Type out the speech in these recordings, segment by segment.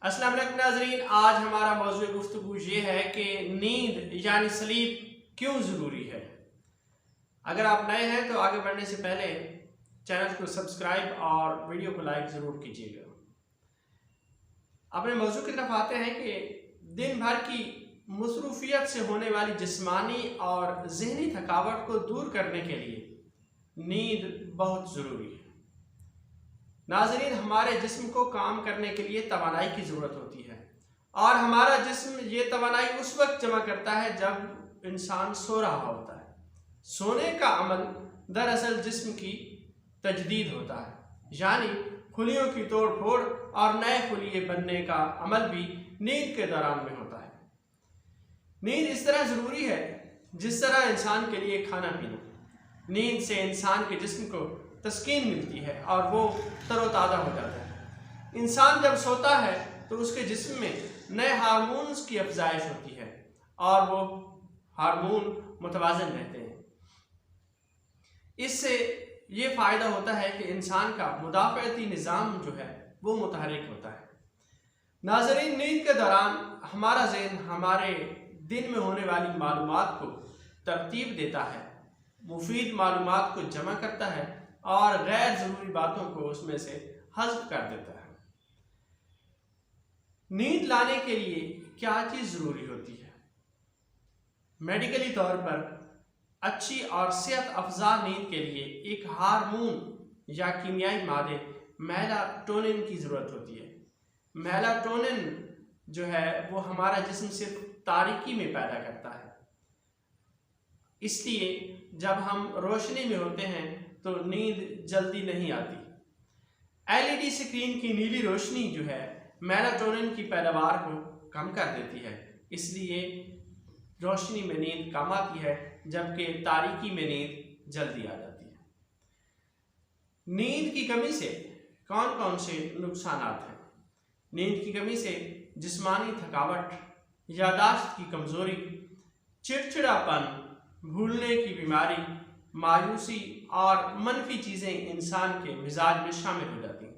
अस्सलाम वालेकुम नाज़रीन, आज हमारा मौज़ूअ गुफ्तगू ये है कि नींद यानी स्लीप क्यों ज़रूरी है। अगर आप नए हैं तो आगे बढ़ने से पहले चैनल को सब्सक्राइब और वीडियो को लाइक ज़रूर कीजिएगा। अपने मौज़ूअ की तरफ आते हैं कि दिन भर की मसरूफियत से होने वाली जिस्मानी और ज़हनी थकावट को दूर करने के लिए नींद बहुत ज़रूरी है। नाज़रीन, हमारे जिस्म को काम करने के लिए तवानाई की ज़रूरत होती है और हमारा जिस्म ये तवानाई उस वक्त जमा करता है जब इंसान सो रहा होता है। सोने का अमल दरअसल जिस्म की तजदीद होता है, यानी खुलियों की तोड़ फोड़ और नए खुलिये बनने का अमल भी नींद के दौरान में होता है। नींद इस तरह ज़रूरी है जिस तरह इंसान के लिए खाना पीना। नींद से इंसान के जिस्म को तस्कीन मिलती है और वो तरोताज़ा हो जाता है। इंसान जब सोता है तो उसके जिस्म में नए हार्मोन्स की अफजाइश होती है और वो हार्मोन मुतवाज़न रहते हैं। इससे ये फ़ायदा होता है कि इंसान का मुदाफ़अती निज़ाम जो है वो मुतहरिक होता है। नाज़रीन, नींद के दौरान हमारा ज़हन हमारे दिन में होने वाली मालूमात को तरतीब देता है, मुफीद मालूमात को जमा करता है और गैर ज़रूरी बातों को उसमें से हज़्फ कर देता है। नींद लाने के लिए क्या चीज़ ज़रूरी होती है? मेडिकली तौर पर अच्छी और सेहत अफजा नींद के लिए एक हार्मोन या कीमियाई मादे मेलाटोनिन की ज़रूरत होती है। मेलाटोनिन जो है वो हमारा जिस्म सिर्फ तारीकी में पैदा करता है, इसलिए जब हम रोशनी में होते हैं तो नींद जल्दी नहीं आती। एलईडी स्क्रीन की नीली रोशनी जो है मेलाटोनिन की पैदावार को कम कर देती है, इसलिए रोशनी में नींद कम आती है जबकि तारीकी में नींद जल्दी आ जाती है। नींद की कमी से कौन कौन से नुकसानात हैं? नींद की कमी से जिस्मानी थकावट, यादाश्त की कमज़ोरी, चिड़चिड़ापन, भूलने की बीमारी, मायूसी और मनफी चीज़ें इंसान के मिजाज में शामिल हो जाती हैं।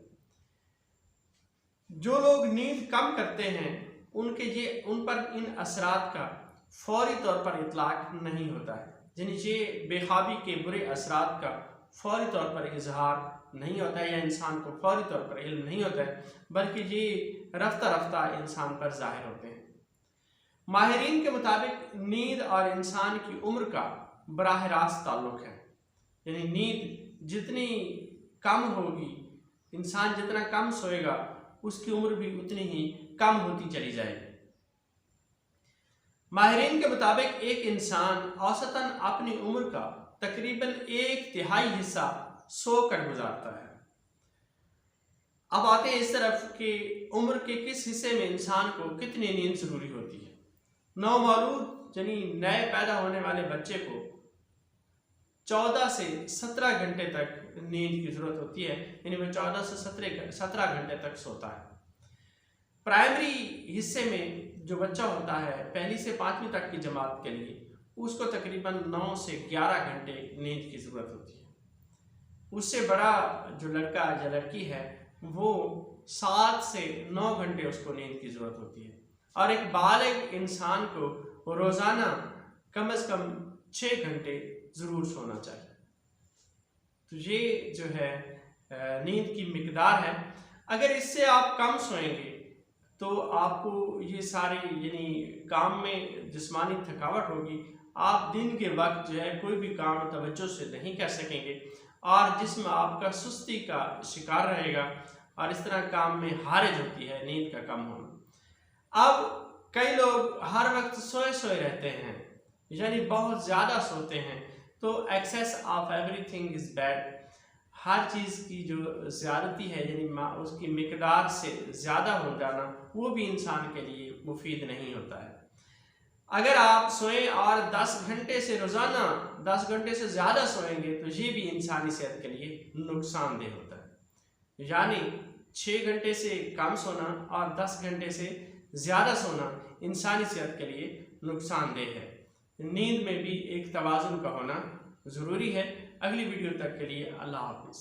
जो लोग नींद कम करते हैं उन पर इन असरात का फौरी तौर पर इतलाक नहीं होता है, यानी ये बेख्वाबी के बुरे असरात का फौरी तौर पर इजहार नहीं होता है या इंसान को फौरी तौर पर इल्म नहीं होता है, बल्कि ये रफ्ता रफ्ता इंसान पर जाहिर होते हैं। माहिरीन के मुताबिक नींद और इंसान की उम्र का बराह रास्त ताल्लुक़ है, यानी नींद जितनी कम होगी, इंसान जितना कम सोएगा उसकी उम्र भी उतनी ही कम होती चली जाएगी। माहिरीन के मुताबिक एक इंसान औसतन अपनी उम्र का तकरीबन 1/3 हिस्सा सोकर गुजारता है। अब आते हैं इस तरफ कि उम्र के किस हिस्से में इंसान को कितनी नींद ज़रूरी होती है। नौमौलूद यानी नए पैदा होने वाले बच्चे को 14 से 17 घंटे तक नींद की ज़रूरत होती है, यानी वह 14 से 17 घंटे तक सोता है। प्राइमरी हिस्से में जो बच्चा होता है पहली से 5वीं तक की जमात के लिए, उसको तकरीबन 9 से 11 घंटे नींद की ज़रूरत होती है। उससे बड़ा जो लड़का या लड़की है वो 7 से 9 घंटे उसको नींद की ज़रूरत होती है और एक बालिग इंसान को रोज़ाना कम से कम 6 घंटे ज़रूर सोना चाहिए। तो ये जो है नींद की मिकदार है। अगर इससे आप कम सोएंगे तो आपको ये सारे यानी काम में जिस्मानी थकावट होगी, आप दिन के वक्त जो है कोई भी काम तवज्जो से नहीं कर सकेंगे और जिस्म आपका सुस्ती का शिकार रहेगा और इस तरह काम में हारिज होती है नींद का कम होना। अब कई लोग हर वक्त सोए सोए रहते हैं, यानी बहुत ज़्यादा सोते हैं, तो excess of everything is bad. हर चीज़ की जो ज़्यादती है यानी उसकी मिकदार से ज़्यादा हो जाना वो भी इंसान के लिए मुफीद नहीं होता है। अगर आप सोएं और 10 घंटे से रोज़ाना 10 घंटे से ज़्यादा सोएंगे तो ये भी इंसानी सेहत के लिए नुकसानदेह होता है। यानी 6 घंटे से कम सोना और 10 घंटे से ज़्यादा सोना इंसानी सेहत के लिए नुकसानदेह है। नींद में भी एक तवाज़ुन का होना ज़रूरी है। अगली वीडियो तक के लिए अल्लाह हाफ़िज़।